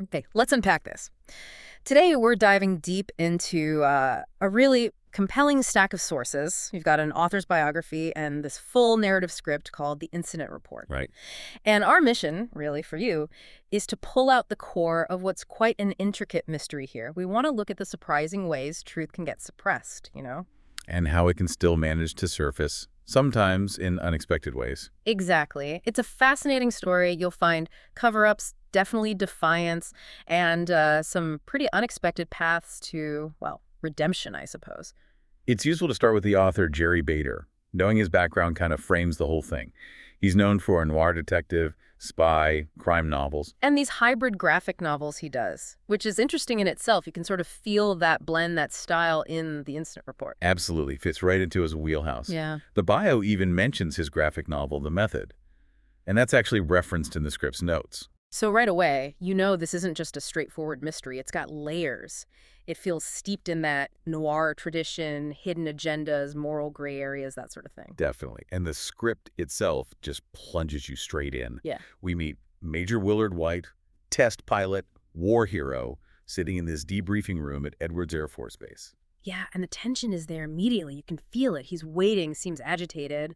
Okay, let's unpack this. Today, we're diving deep into a really compelling stack of sources. You've got an author's biography and this full narrative script called The Incident Report. Right. And our mission, really, for you, is to pull out the core of what's quite an intricate mystery here. We want to look at the surprising ways truth can get suppressed, you know? And how it can still manage to surface, sometimes in unexpected ways. Exactly. It's a fascinating story. You'll find cover-ups, definitely defiance, and some pretty unexpected paths to, well, redemption, I suppose. It's useful to start with the author Jerry Bader. Knowing his background kind of frames the whole thing. He's known for noir detective, spy, crime novels. And these hybrid graphic novels he does, which is interesting in itself. You can sort of feel that blend, that style in the Incident Report. Absolutely fits right into his wheelhouse. Yeah. The bio even mentions his graphic novel, The Method. And that's actually referenced in the script's notes. So right away, you know this isn't just a straightforward mystery. It's got layers. It feels steeped in that noir tradition, hidden agendas, moral gray areas, that sort of thing. Definitely. And the script itself just plunges you straight in. Yeah. We meet Major Willard White, test pilot, war hero, sitting in this debriefing room at Edwards Air Force Base. Yeah, and the tension is there immediately. You can feel it. He's waiting, seems agitated.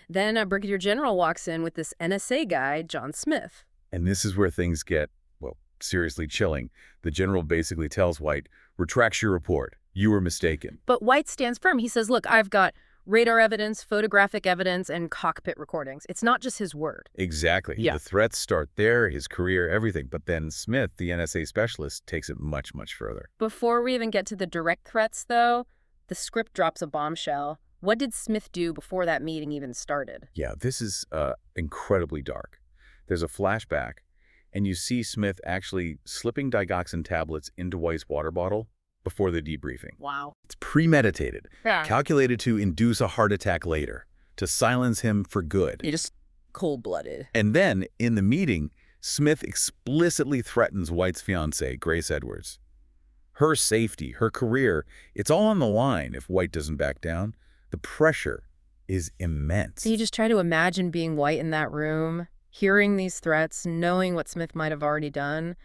Then a brigadier general walks in with this NSA guy, John Smith. And this is where things get, well, seriously chilling. The general basically tells White, retracts your report. You were mistaken. But White stands firm. He says, look, I've got radar evidence, photographic evidence, and cockpit recordings. It's not just his word. Exactly. Yeah. The threats start there, his career, everything. But then Smith, the NSA specialist, takes it much, much further. Before we even get to the direct threats, though, the script drops a bombshell. What did Smith do before that meeting even started? Yeah, this is incredibly dark. There's a flashback, and you see Smith actually slipping digoxin tablets into White's water bottle before the debriefing. Wow. It's premeditated, Yeah. calculated to induce a heart attack later, to silence him for good. You're just cold-blooded. And then, in the meeting, Smith explicitly threatens White's fiancée, Grace Edwards. Her safety, her career, it's all on the line if White doesn't back down. The pressure is immense. So you just try to imagine being White in that room, hearing these threats, knowing what Smith might have already done,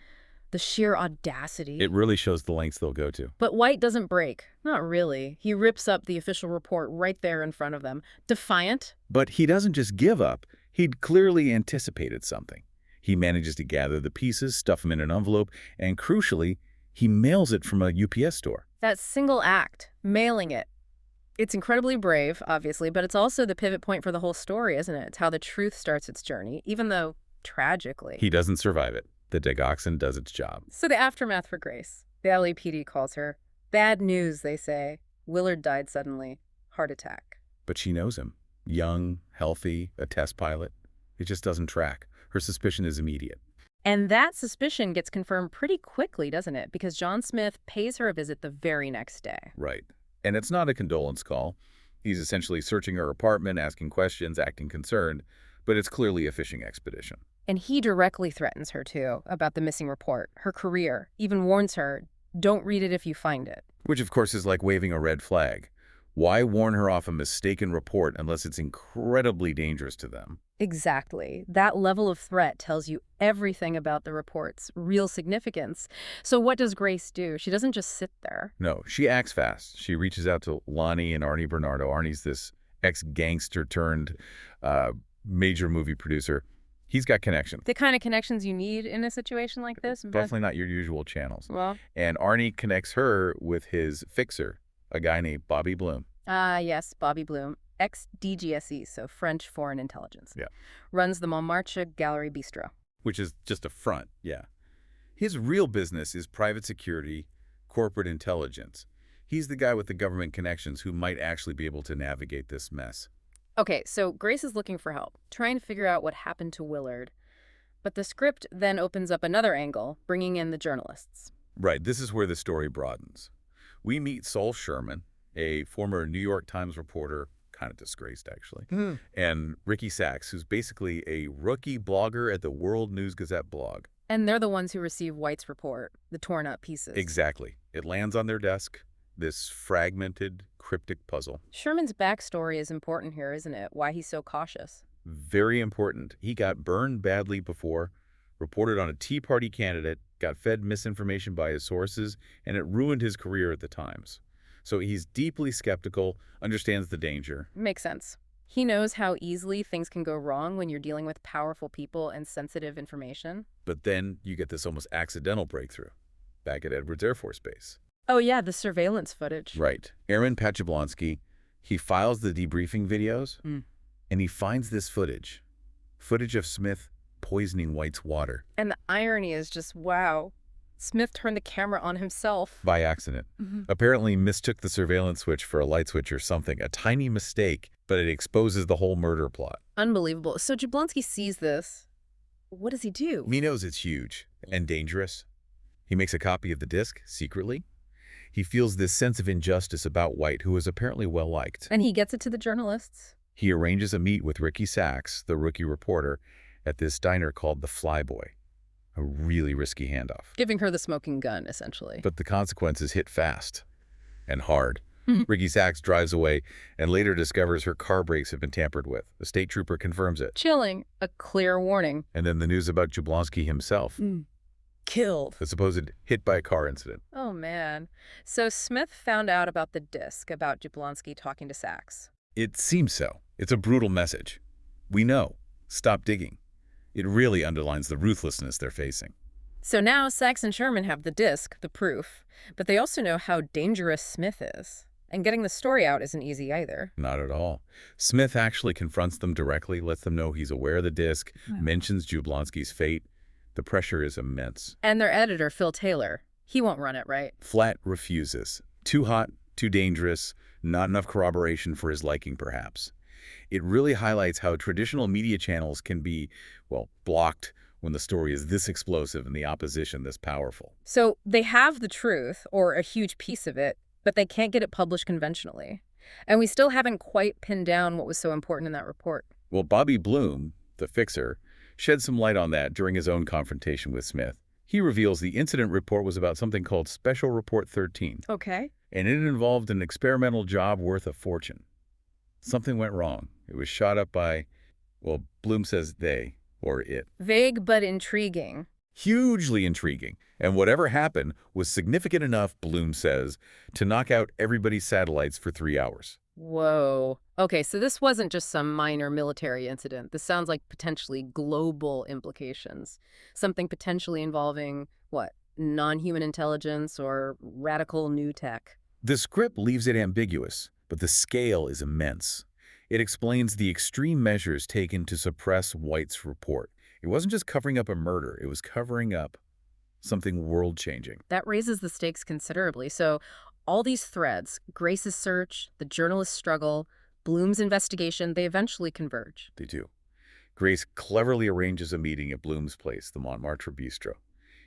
the sheer audacity. It really shows the lengths they'll go to. But White doesn't break. Not really. He rips up the official report right there in front of them. Defiant. But he doesn't just give up. He'd clearly anticipated something. He manages to gather the pieces, stuff them in an envelope, and crucially, he mails it from a UPS store. That single act, mailing it. It's incredibly brave, obviously, but it's also the pivot point for the whole story, isn't it? It's how the truth starts its journey, even though tragically. He doesn't survive it. The digoxin does its job. So the aftermath for Grace. The LAPD calls her. Bad news, they say. Willard died suddenly. Heart attack. But she knows him. Young, healthy, a test pilot. It just doesn't track. Her suspicion is immediate. And that suspicion gets confirmed pretty quickly, doesn't it? Because John Smith pays her a visit the very next day. Right. And it's not a condolence call. He's essentially searching her apartment, asking questions, acting concerned, but it's clearly a fishing expedition. And he directly threatens her, too, about the missing report, her career, even warns her, don't read it if you find it. Which, of course, is like waving a red flag. Why warn her off a mistaken report unless it's incredibly dangerous to them? Exactly. That level of threat tells you everything about the report's real significance. So what does Grace do? She doesn't just sit there. No, she acts fast. She reaches out to Lonnie and Arnie Bernardo. Arnie's this ex-gangster turned major movie producer. He's got connections. The kind of connections you need in a situation like this. Definitely not your usual channels. Well. And Arnie connects her with his fixer, a guy named Bobby Bloom. Yes, Bobby Bloom. Ex-DGSE, so French Foreign Intelligence. Yeah. Runs the Montmartre Gallery Bistro. Which is just a front, yeah. His real business is private security, corporate intelligence. He's the guy with the government connections who might actually be able to navigate this mess. Okay, so Grace is looking for help, trying to figure out what happened to Willard. But the script then opens up another angle, bringing in the journalists. Right, this is where the story broadens. We meet Saul Sherman, a former New York Times reporter, kind of disgraced actually, and Ricky Sachs, who's basically a rookie blogger at the World News Gazette blog. And they're the ones who receive White's report, the torn up pieces. Exactly. It lands on their desk, this fragmented, cryptic puzzle. Sherman's backstory is important here, isn't it? Why he's so cautious. Very important. He got burned badly before, reported on a Tea Party candidate, got fed misinformation by his sources, and it ruined his career at the Times. So he's deeply skeptical, understands the danger. Makes sense. He knows how easily things can go wrong when you're dealing with powerful people and sensitive information. But then you get this almost accidental breakthrough back at Edwards Air Force Base. Oh yeah, the surveillance footage. Right. Aaron Jablonski, he files the debriefing videos, and he finds this footage of Smith poisoning White's water. And the irony is just, wow. Smith turned the camera on himself. By accident. Apparently mistook the surveillance switch for a light switch or something. A tiny mistake, but it exposes the whole murder plot. Unbelievable. So Jablonski sees this. What does he do? He knows it's huge and dangerous. He makes a copy of the disc, secretly. He feels this sense of injustice about White, who is apparently well-liked. And he gets it to the journalists. He arranges a meet with Ricky Sachs, the rookie reporter, at this diner called the Flyboy. A really risky handoff. Giving her the smoking gun, essentially. But the consequences hit fast and hard. Ricky Sachs drives away and later discovers her car brakes have been tampered with. The state trooper confirms it. Chilling. A clear warning. And then the news about Jablonski himself. Killed. The supposed hit by a car incident. Oh, man. So Smith found out about the disc, about Jablonski talking to Sachs. It seems so. It's a brutal message. We know. Stop digging. It really underlines the ruthlessness they're facing. So now Sachs and Sherman have the disc, the proof, but they also know how dangerous Smith is. And getting the story out isn't easy either. Not at all. Smith actually confronts them directly, lets them know he's aware of the disc, mentions Jablonski's fate. The pressure is immense. And their editor, Phil Taylor, he won't run it, right? Flat refuses. Too hot, too dangerous, not enough corroboration for his liking, perhaps. It really highlights how traditional media channels can be, well, blocked when the story is this explosive and the opposition this powerful. So they have the truth, or a huge piece of it, but they can't get it published conventionally. And we still haven't quite pinned down what was so important in that report. Well, Bobby Bloom, the fixer, shed some light on that during his own confrontation with Smith. He reveals the incident report was about something called Special Report 13. Okay. And it involved an experimental job worth a fortune. Something went wrong. It was shot up by, well, Bloom says they, or it. Vague but intriguing. Hugely intriguing. And whatever happened was significant enough, Bloom says, to knock out everybody's satellites for 3 hours. Whoa. Okay, so this wasn't just some minor military incident. This sounds like potentially global implications. Something potentially involving, what, non-human intelligence or radical new tech. The script leaves it ambiguous, but the scale is immense. It explains the extreme measures taken to suppress White's report. It wasn't just covering up a murder, it was covering up something world-changing. That raises the stakes considerably. So all these threads, Grace's search, the journalist's struggle, Bloom's investigation, they eventually converge. They do. Grace cleverly arranges a meeting at Bloom's place, the Montmartre Bistro.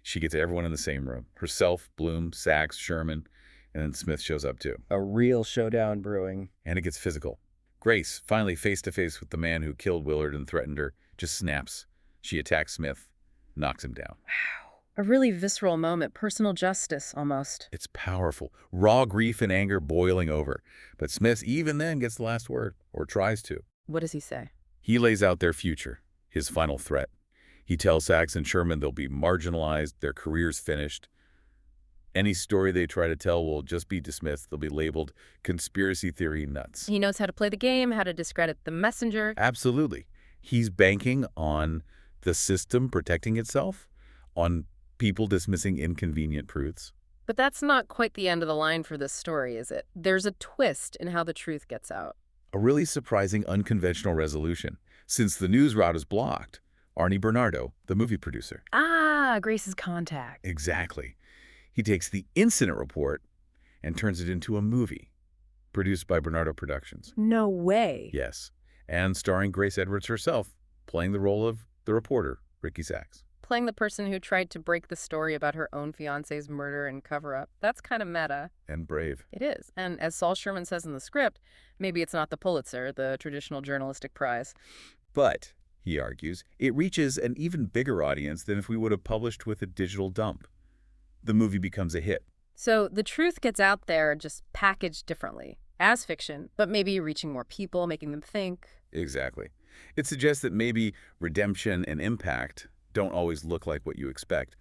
She gets everyone in the same room. Herself, Bloom, Sachs, Sherman, and then Smith shows up too. A real showdown brewing. And it gets physical. Grace, finally face-to-face with the man who killed Willard and threatened her, just snaps. She attacks Smith, knocks him down. Wow. A really visceral moment, personal justice almost. It's powerful. Raw grief and anger boiling over. But Smith even then gets the last word, or tries to. What does he say? He lays out their future, his final threat. He tells Sachs and Sherman they'll be marginalized, their careers finished. Any story they try to tell will just be dismissed. They'll be labeled conspiracy theory nuts. He knows how to play the game, how to discredit the messenger. Absolutely. He's banking on the system protecting itself, on people dismissing inconvenient truths. But that's not quite the end of the line for this story, is it? There's a twist in how the truth gets out. A really surprising, unconventional resolution. Since the news route is blocked, Arnie Bernardo, the movie producer. Ah, Grace's contact. Exactly. He takes the incident report and turns it into a movie, produced by Bernardo Productions. No way. Yes, and starring Grace Edwards herself, playing the role of the reporter, Ricky Sachs. Playing the person who tried to break the story about her own fiancé's murder and cover-up. That's kind of meta. And brave. It is. And as Saul Sherman says in the script, maybe it's not the Pulitzer, the traditional journalistic prize. But, he argues, it reaches an even bigger audience than if we would have published with a digital dump. The movie becomes a hit. So the truth gets out there just packaged differently, as fiction, but maybe reaching more people, making them think. Exactly. It suggests that maybe redemption and impact don't always look like what you expect.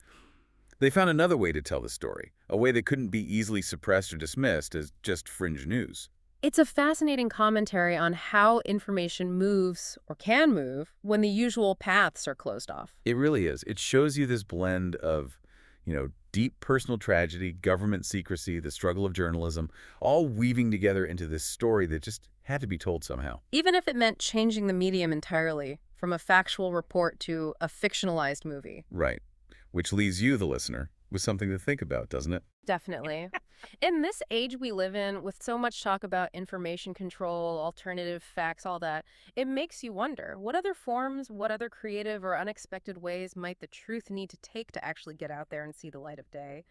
They found another way to tell the story, a way that couldn't be easily suppressed or dismissed as just fringe news. It's a fascinating commentary on how information moves, or can move, when the usual paths are closed off. It really is. It shows you this blend of, deep personal tragedy, government secrecy, the struggle of journalism, all weaving together into this story that just had to be told somehow. Even if it meant changing the medium entirely, from a factual report to a fictionalized movie. Right. Which leaves you, the listener, with something to think about, doesn't it? Definitely. In this age we live in, with so much talk about information control, alternative facts, all that, it makes you wonder, what other forms, what other creative or unexpected ways might the truth need to take to actually get out there and see the light of day?